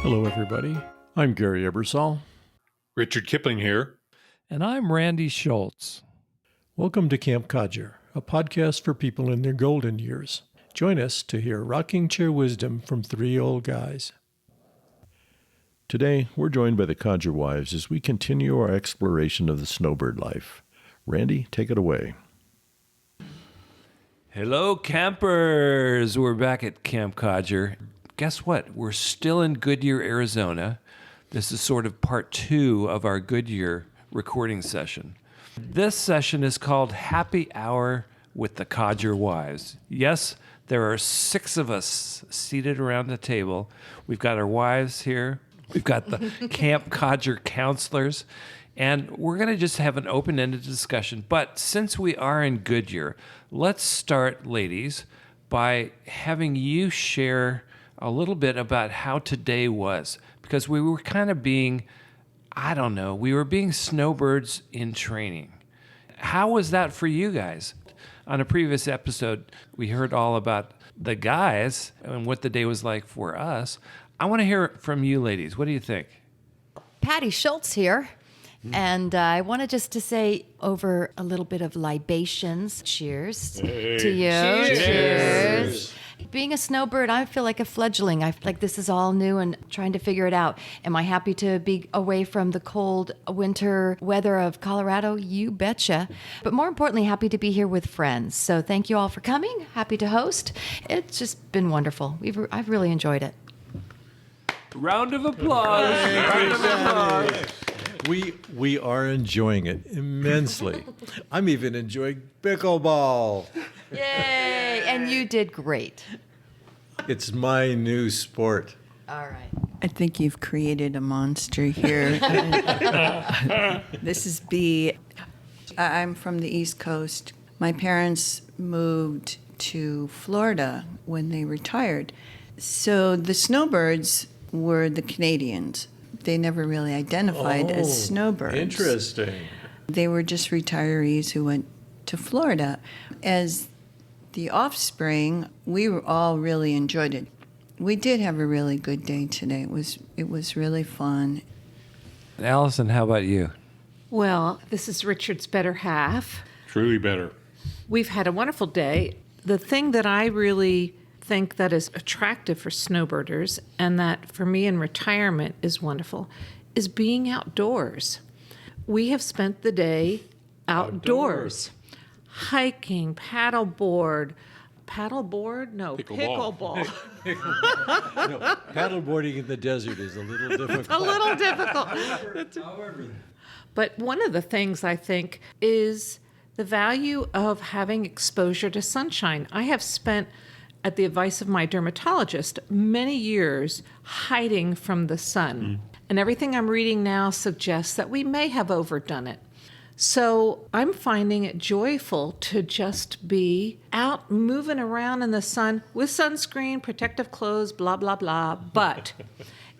Hello, everybody. I'm Gary Ebersol. Richard Kipling here. And I'm Randy Schultz. Welcome to Camp Codger, a podcast for people in their golden years. Join us to hear rocking chair wisdom from three old guys. Today, we're joined by the Codger wives as we continue our exploration of the snowbird life. Randy, take it away. Hello, campers. We're back at Camp Codger. Guess what? We're still in Goodyear, Arizona. This is sort of part 2 of our Goodyear recording session. This session is called Happy Hour with the Codger Wives. Yes, there are 6 of us seated around the table. We've got our wives here. We've got the Camp Codger counselors. And we're going to just have an open-ended discussion. But since we are in Goodyear, let's start, ladies, by having you share a little bit about how today was. Because we were kind of being, we were being snowbirds in training. How was that for you guys? On a previous episode, we heard all about the guys and what the day was like for us. I want to hear from you ladies. What do you think? Patty Schultz here. And I wanted just to say over a little bit of libations. Cheers to you. Cheers. Being a snowbird, I feel like a fledgling. I feel like this is all new and trying to figure it out. Am I happy to be away from the cold winter weather of Colorado? You betcha. But more importantly, happy to be here with friends. So thank you all for coming. Happy to host. It's just been wonderful. I've really enjoyed it. Round of applause. Round of applause. We are enjoying it immensely. I'm even enjoying pickleball. Yay! And you did great. It's my new sport. All right. I think you've created a monster here. This is B. I'm from the East Coast. My parents moved to Florida when they retired. So the snowbirds were the Canadians. They never really identified as snowbirds. Interesting. They were just retirees who went to Florida. As the offspring, we all really enjoyed it. We did have a really good day today. It was really fun. Allison, how about you? Well, this is Richard's better half. Truly better. We've had a wonderful day. The thing that I really think that is attractive for snowbirders, and that for me in retirement is wonderful, is being outdoors. We have spent the day outdoors. Hiking, paddleboard? No, pickleball. No, paddleboarding in the desert is a little difficult. A little difficult. But one of the things I think is the value of having exposure to sunshine. I have spent, at the advice of my dermatologist, many years hiding from the sun. And everything I'm reading now suggests that we may have overdone it. So I'm finding it joyful to just be out moving around in the sun with sunscreen, protective clothes, blah, blah, blah. But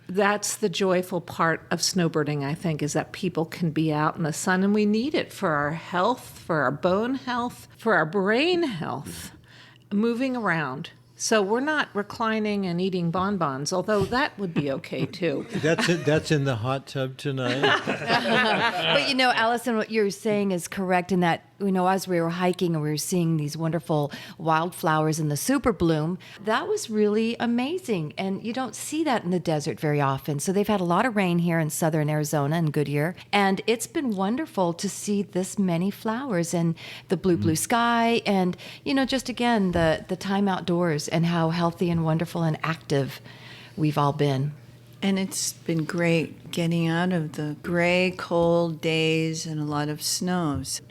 that's the joyful part of snowbirding, I think, is that people can be out in the sun, and we need it for our health, for our bone health, for our brain health, moving around. So we're not reclining and eating bonbons, although that would be okay too. That's in the hot tub tonight. But Allison, what you're saying is correct in that, as we were hiking and we were seeing these wonderful wildflowers in the super bloom, that was really amazing. And you don't see that in the desert very often. So they've had a lot of rain here in southern Arizona and Goodyear. And it's been wonderful to see this many flowers and the blue sky. And, just again, the time outdoors and how healthy and wonderful and active we've all been. And it's been great getting out of the gray, cold days and a lot of snows.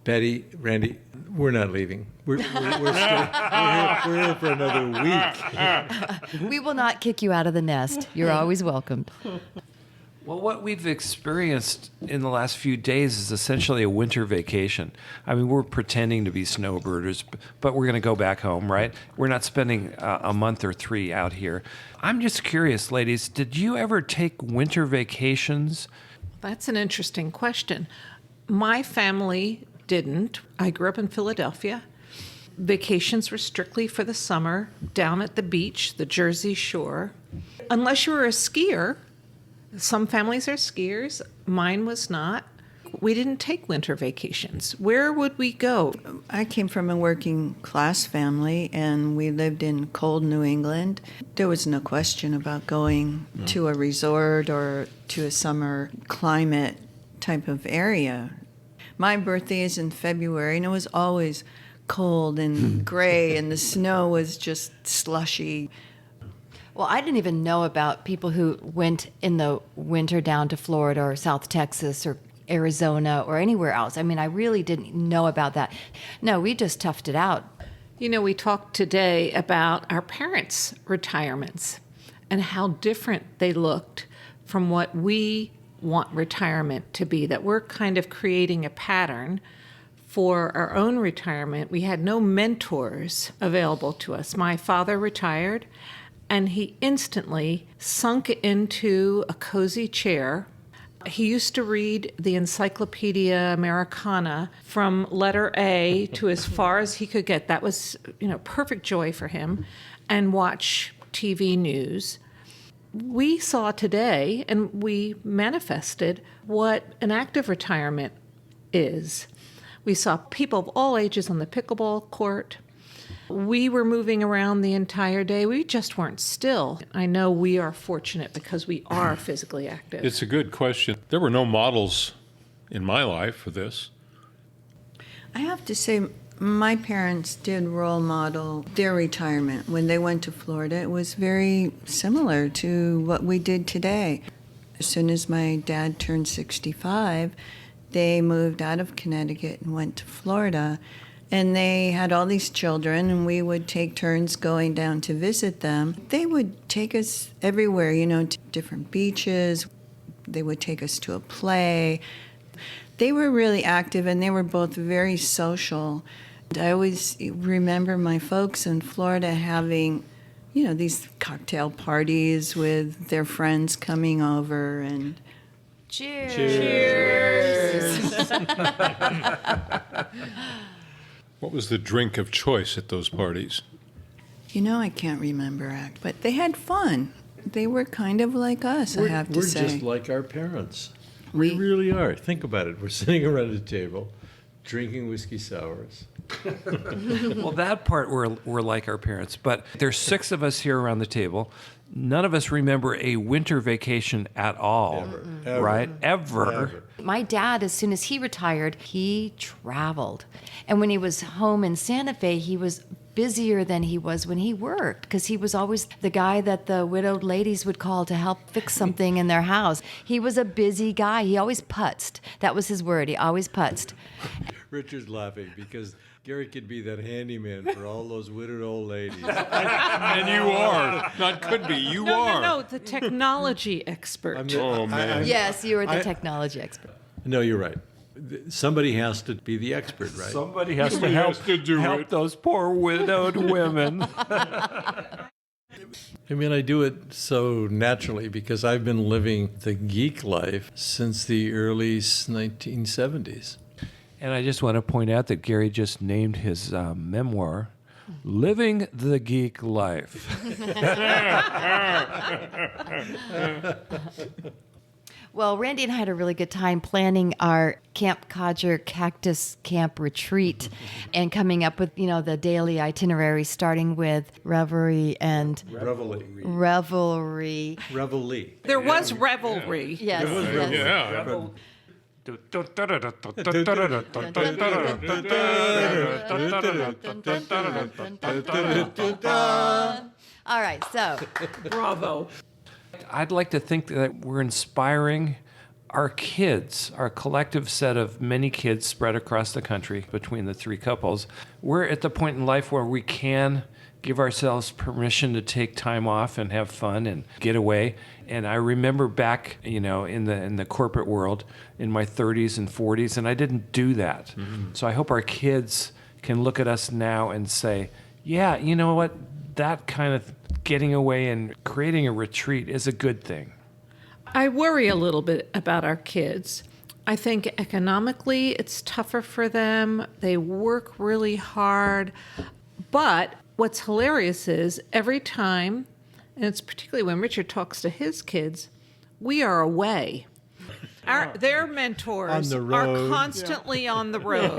Patty, Randy, we're not leaving. We're here for another week. We will not kick you out of the nest. You're always welcomed. Well, what we've experienced in the last few days is essentially a winter vacation. I mean, we're pretending to be snowbirders, but we're going to go back home, right? We're not spending a month or 3 out here. I'm just curious, ladies, did you ever take winter vacations? That's an interesting question. My family didn't. I grew up in Philadelphia. Vacations were strictly for the summer, down at the beach, the Jersey Shore. Unless you were a skier, some families are skiers, mine was not. We didn't take winter vacations. Where would we go? I came from a working class family, and we lived in cold New England. There was no question about going to a resort or to a summer climate type of area. My birthday is in February, and it was always cold and gray, and the snow was just slushy. Well, I didn't even know about people who went in the winter down to Florida or South Texas or Arizona or anywhere else. I mean, I really didn't know about that. No, we just toughed it out. You know, we talked today about our parents' retirements and how different they looked from what we want retirement to be, that we're kind of creating a pattern for our own retirement. We had no mentors available to us. My father retired, and he instantly sunk into a cozy chair. He used to read the Encyclopedia Americana from letter A to as far as he could get. That was, perfect joy for him, and watch TV news. We saw today, and we manifested what an active retirement is. We saw people of all ages on the pickleball court. We were moving around the entire day. We just weren't still. I know we are fortunate because we are physically active. It's a good question. There were no models in my life for this. I have to say, my parents did role model their retirement. When they went to Florida, it was very similar to what we did today. As soon as my dad turned 65, they moved out of Connecticut and went to Florida. And they had all these children, and we would take turns going down to visit them. They would take us everywhere, to different beaches. They would take us to a play. They were really active, and they were both very social. I always remember my folks in Florida having, these cocktail parties with their friends coming over. And Cheers. Cheers. What was the drink of choice at those parties? I can't remember, but they had fun. They were kind of like us, I have to say. We're just like our parents. We really are. Think about it. We're sitting around a table, drinking whiskey sours. Well, that part we're like our parents, but there's 6 of us here around the table. None of us remember a winter vacation at all, Ever. right? Ever. My dad, as soon as he retired, he traveled. And when he was home in Santa Fe, he was busier than he was when he worked, because he was always the guy that the widowed ladies would call to help fix something in their house. He was a busy guy. He always putzed. That was his word. He always putzed. Richard's laughing because Gary could be that handyman for all those widowed old ladies. And you are. Not could be. You are. No, the technology expert. Oh, man. Yes, you were the technology expert. No, you're right. Somebody has to be the expert, right? Somebody has to Somebody help, has to do help it. those poor widowed women. I mean, I do it so naturally because I've been living the geek life since the early 1970s. And I just want to point out that Gary just named his memoir, Living the Geek Life. Well, Randy and I had a really good time planning our Camp Codger Cactus Camp retreat and coming up with, the daily itinerary, starting with revelry and revelry. Reveille. There was revelry. Yes. yes. Yeah. All right, so Bravo. I'd like to think that we're inspiring our kids, our collective set of many kids spread across the country between the 3 couples. We're at the point in life where we can give ourselves permission to take time off and have fun and get away. And I remember back, in the corporate world in my 30s and 40s, and I didn't do that. Mm-hmm. So I hope our kids can look at us now and say, yeah, you know what? That kind of getting away and creating a retreat is a good thing. I worry a little bit about our kids. I think economically it's tougher for them. They work really hard. But what's hilarious is every time, and it's particularly when Richard talks to his kids, we are away. Their mentors On the are road. constantly on the road.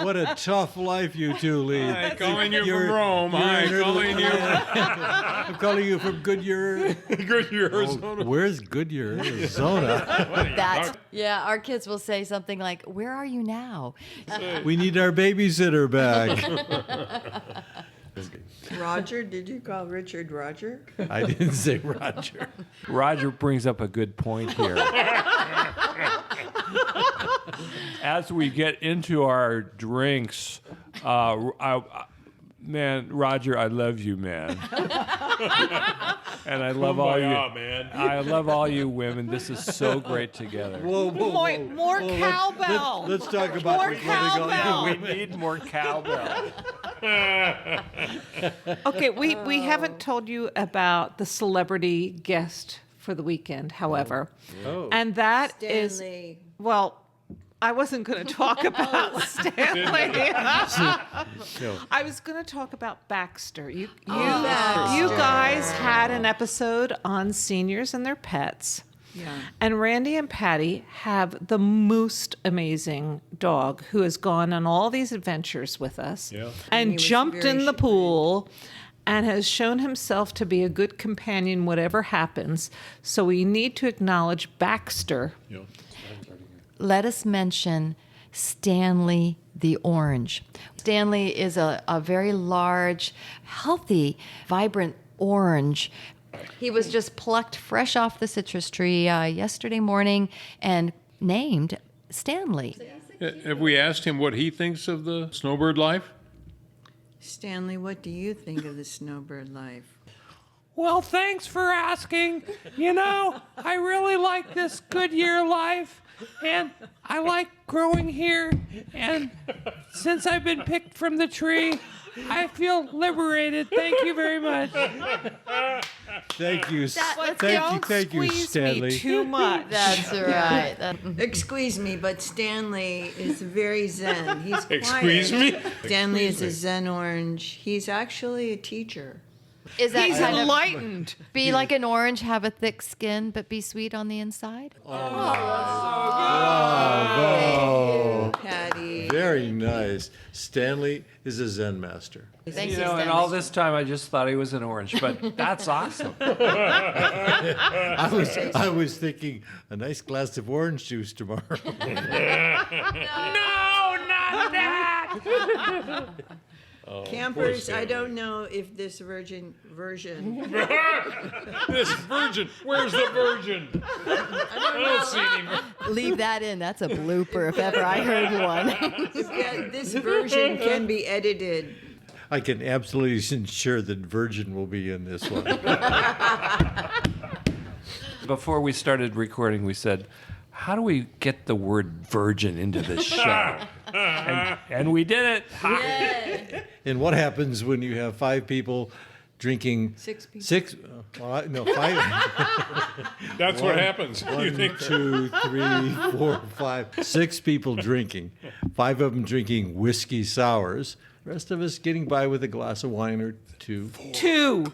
What a tough life you two lead. Hi, calling you You're- from Rome. Hi, you're in calling you. I'm calling you from Goodyear. Goodyear, Arizona. Where's Goodyear, Arizona? That's, yeah, our kids will say something like, "Where are you now?" We need our babysitter back. Roger, did you call Richard Roger? I didn't say Roger. Roger brings up a good point here. As we get into our drinks, man, Roger, I love you, man. And I love all you. Kumbaya, man. I love all you women. This is so great together. Whoa, whoa, whoa. More cowbell. Let's talk about More recording all cowbell. you We women. need more cowbell. Okay, we haven't told you about the celebrity guest for the weekend, however. Oh. And that is, Stanley. well, I wasn't going to talk about Stanley. No. I was going to talk about Baxter. You Baxter. guys had an episode on seniors and their pets. Yeah. And Randy and Patty have the most amazing dog who has gone on all these adventures with us Yeah. and he was jumped very in the pool and has shown himself to be a good companion whatever happens. So we need to acknowledge Baxter. Yeah. Let us mention Stanley the orange. Stanley is a very large, healthy, vibrant orange. He was just plucked fresh off the citrus tree yesterday morning and named Stanley. Have we asked him what he thinks of the snowbird life? Stanley, what do you think of the snowbird life? Well, thanks for asking. You know, I really like this Goodyear life, and I like growing here. And since I've been picked from the tree, I feel liberated. Thank you very much. Thank you. But Thank you, don't thank you, squeeze Stanley. me too much. That's right. Excuse me, but Stanley is very zen. He's quiet. Excuse me? Stanley is a zen orange. He's actually a teacher. Is that He's kind of enlightened. be like an orange, have a thick skin, but be sweet on the inside? Oh, Patty. very nice. Stanley is a Zen master. Thank You know, and all this time I just thought he was an orange, but that's awesome. I was thinking a nice glass of orange juice tomorrow. No, not that. Campers, I don't know if this version. This virgin. Where's the virgin? I don't see any. Leave that in. That's a blooper if ever I heard one. Yeah, this version can be edited. I can absolutely ensure that Virgin will be in this one. Before we started recording, we said, how do we get the word virgin into this show? And we did it. And what happens when you have five people drinking? 6 people. Five. That's what happens. You One, think 2, 3, 4, 5, 6 people drinking. 5 of them drinking whiskey sours. Rest of us getting by with a glass of wine or two. Two.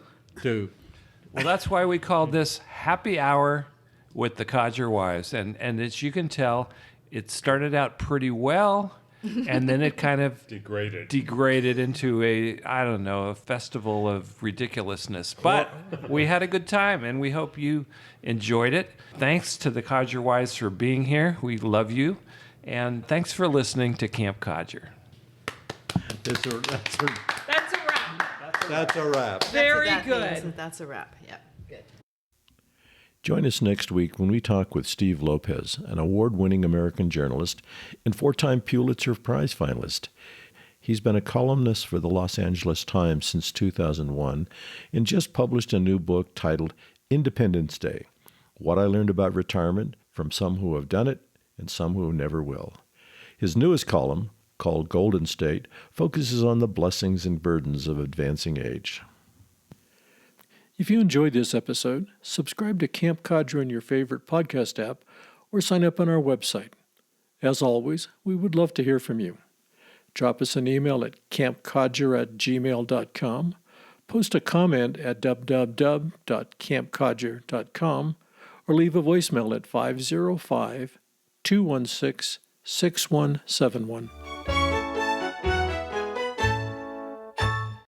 Well, that's why we called this Happy Hour with the Codger Wives. And as you can tell, it started out pretty well, and then it kind of degraded into a festival of ridiculousness. But we had a good time, and we hope you enjoyed it. Thanks to the Codger Wives for being here. We love you. And thanks for listening to Camp Codger. That's a wrap. That's a wrap. Very That's what that good. means. That's a wrap. Yeah. Good. Join us next week when we talk with Steve Lopez, an award-winning American journalist and 4-time Pulitzer Prize finalist. He's been a columnist for the Los Angeles Times since 2001 and just published a new book titled Independence Day: What I Learned About Retirement from Some Who Have Done It and Some Who Never Will. His newest column, called Golden State, focuses on the blessings and burdens of advancing age. If you enjoyed this episode, subscribe to Camp Codger in your favorite podcast app or sign up on our website. As always, we would love to hear from you. Drop us an email at campcodger@gmail.com, post a comment at www.campcodger.com, or leave a voicemail at 505-216-6171.